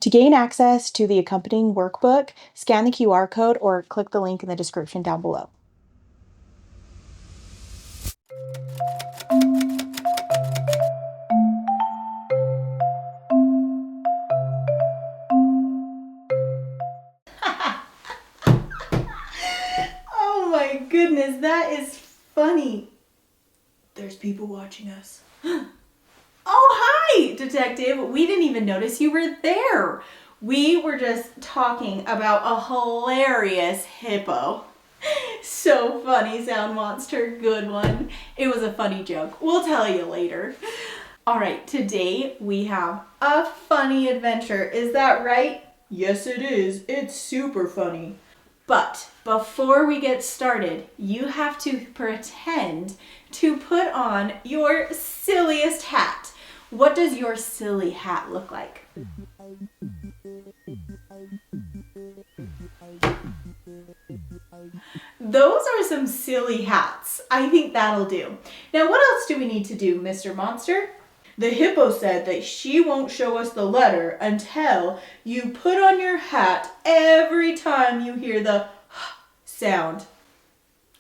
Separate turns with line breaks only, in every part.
To gain access to the accompanying workbook, scan the QR code or click the link in the description down below. Oh my goodness, that is funny. There's people watching us. Oh, hi, Detective. We didn't even notice you were there. We were just talking about a hilarious hippo. So funny, Sound Monster. Good one. It was a funny joke. We'll tell you later. All right, today we have a funny adventure. Is that right? Yes, it is. It's super funny. But before we get started, you have to pretend to put on your silliest hat. What does your silly hat look like? Those are some silly hats. I think that'll do. Now, what else do we need to do, Mr. Monster? The hippo said that she won't show us the letter until you put on your hat every time you hear the sound.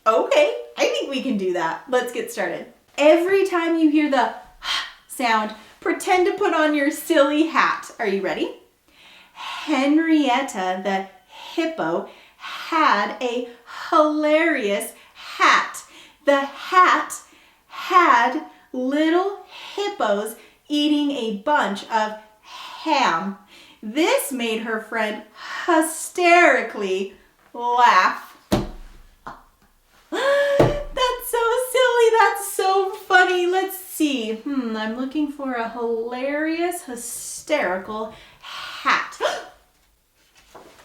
Okay, I think we can do that. Let's get started. Every time you hear the sound, pretend to put on your silly hat. Are you ready? Henrietta the hippo had a hilarious hat. The hat had little hippos eating a bunch of ham. This made her friend hysterically laugh. That's so silly. That's so funny. Let's see. I'm looking for a hilarious, hysterical hat.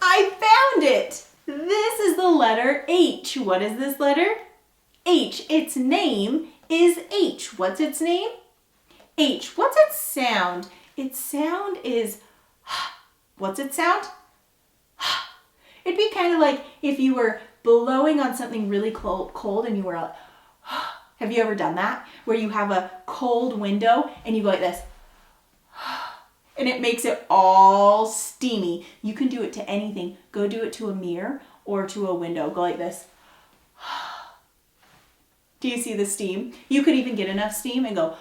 I found it. This is the letter H. What is this letter? H. Its name is H. What's its name? H. What's its sound? Its sound is what's its sound? It'd be kind of like if you were blowing on something really cold and you were like, have you ever done that? Where you have a cold window and you go like this, and it makes it all steamy. You can do it to anything. Go do it to a mirror or to a window. Go like this. Do you see the steam? You could even get enough steam and go,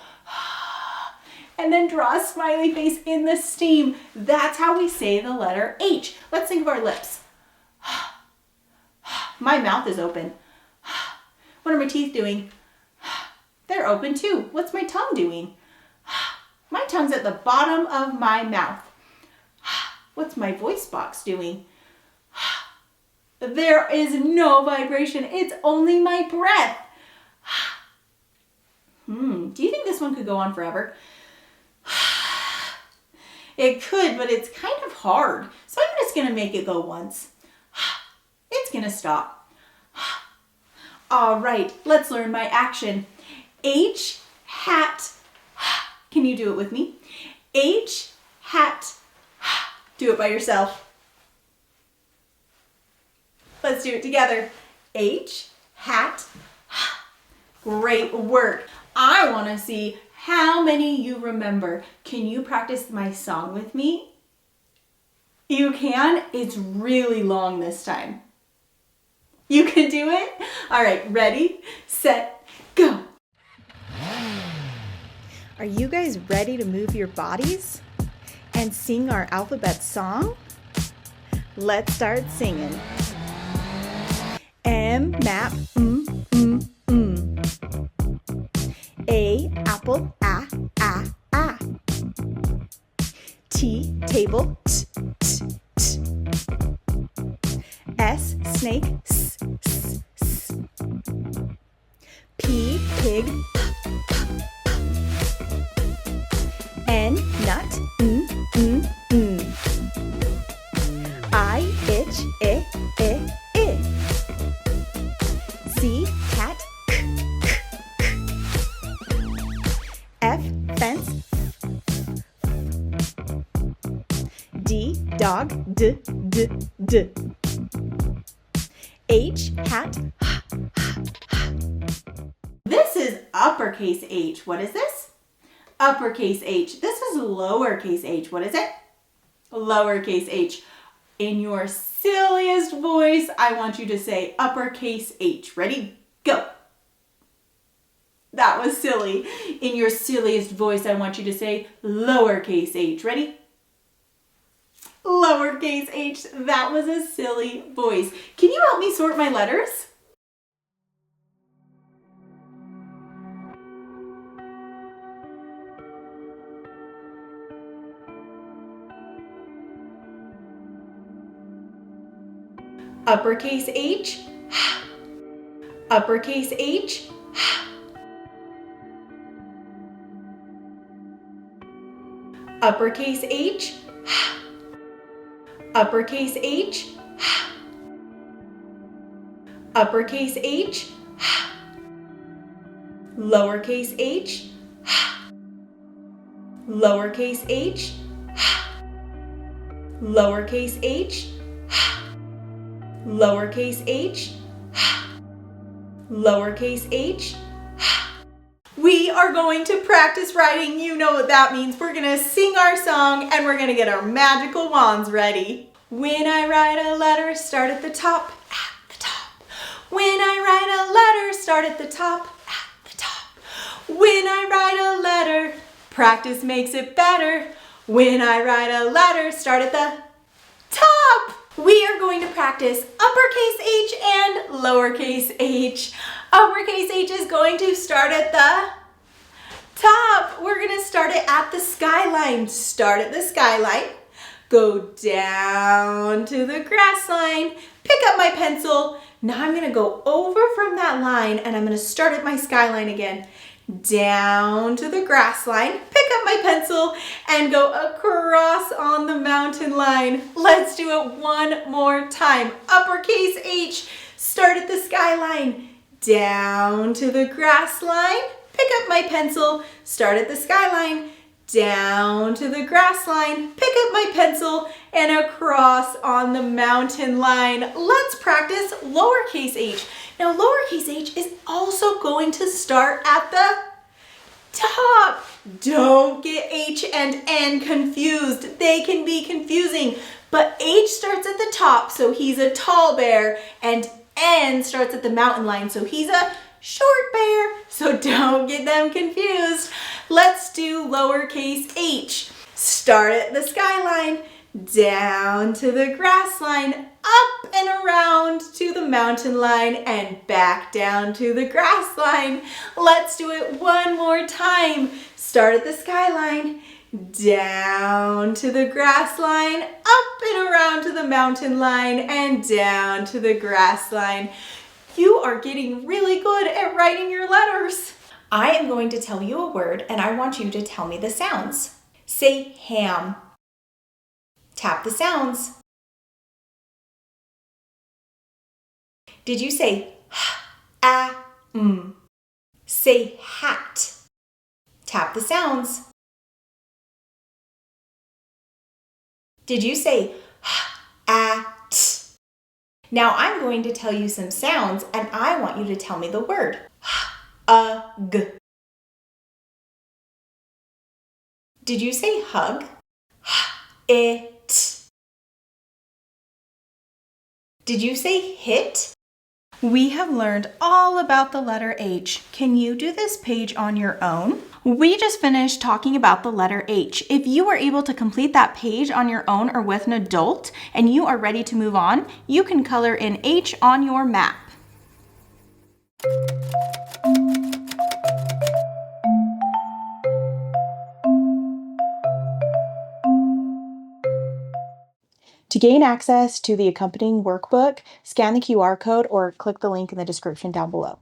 and then draw a smiley face in the steam. That's how we say the letter H. Let's think of our lips. My mouth is open. What are my teeth doing? They're open too. What's my tongue doing? My tongue's at the bottom of my mouth. What's my voice box doing? There is no vibration. It's only my breath. Do you think this one could go on forever? It could, but it's kind of hard. So I'm just going to make it go once. It's going to stop. All right, let's learn my action. H, hat. Can you do it with me? H, hat. Do it by yourself. Let's do it together. H, hat. Great work. I want to see how many you remember. Can you practice my song with me? You can? It's really long this time. You can do it? All right, ready, set, go. Are you guys ready to move your bodies and sing our alphabet song? Let's start singing. M, map, A, apple, a. T, table, t. S, snake, s. P, pig, p. N, nut, n. I, itch, I. C, cat, k. F, fence, D, dog, d. H, hat, This is uppercase H. What is this? Uppercase H. This is lowercase h. What is it? lowercase h. In your silliest voice, I want you to say uppercase H. Ready? Go. That was silly. In your silliest voice, I want you to say lowercase h. Ready? Lowercase h. That was a silly voice. Can you help me sort my letters? Uppercase H, uppercase H, uppercase H, uppercase H, uppercase H, lowercase h, lowercase h, lowercase h, lowercase h, lowercase h. We are going to practice writing. You know what that means. We're gonna sing our song and we're gonna get our magical wands ready. When I write a letter, start at the top, at the top. When I write a letter, start at the top, at the top. When I write a letter, practice makes it better. When I write a letter, start at the top. We are going to practice uppercase H and lowercase h. Uppercase H is going to start at the top. We're going to start it at the skyline. Start at the skyline. Go down to the grass line. Pick up my pencil. Now I'm going to go over from that line and I'm going to start at my skyline again. Down to the grass line, pick up my pencil and go across on the mountain line. Let's do it one more time. Uppercase H, start at the skyline, down to the grass line, pick up my pencil, start at the skyline, down to the grass line, pick up my pencil, and across on the mountain line. Let's practice lowercase h. Now, lowercase h is also going to start at the top. Don't get H and N confused. They can be confusing, but H starts at the top, so he's a tall bear, and N starts at the mountain line, so he's a short bear. So don't get them confused. Let's do lowercase h. Start at the skyline, down to the grass line, up and around to the mountain line, and back down to the grass line. Let's do it one more time. Start at the skyline, down to the grass line, up and around to the mountain line, and down to the grass line. You are getting really good at writing your letters. I am going to tell you a word, and I want you to tell me the sounds. Say ham. Tap the sounds. Did you say Say hat. Tap the sounds. Did you say at? Now I'm going to tell you some sounds and I want you to tell me the word. G. Did you say hug? It. Did you say hit? We have learned all about the letter H. Can you do this page on your own? We just finished talking about the letter H. If you were able to complete that page on your own or with an adult and you are ready to move on, you can color in H on your map. To gain access to the accompanying workbook, scan the QR code or click the link in the description down below.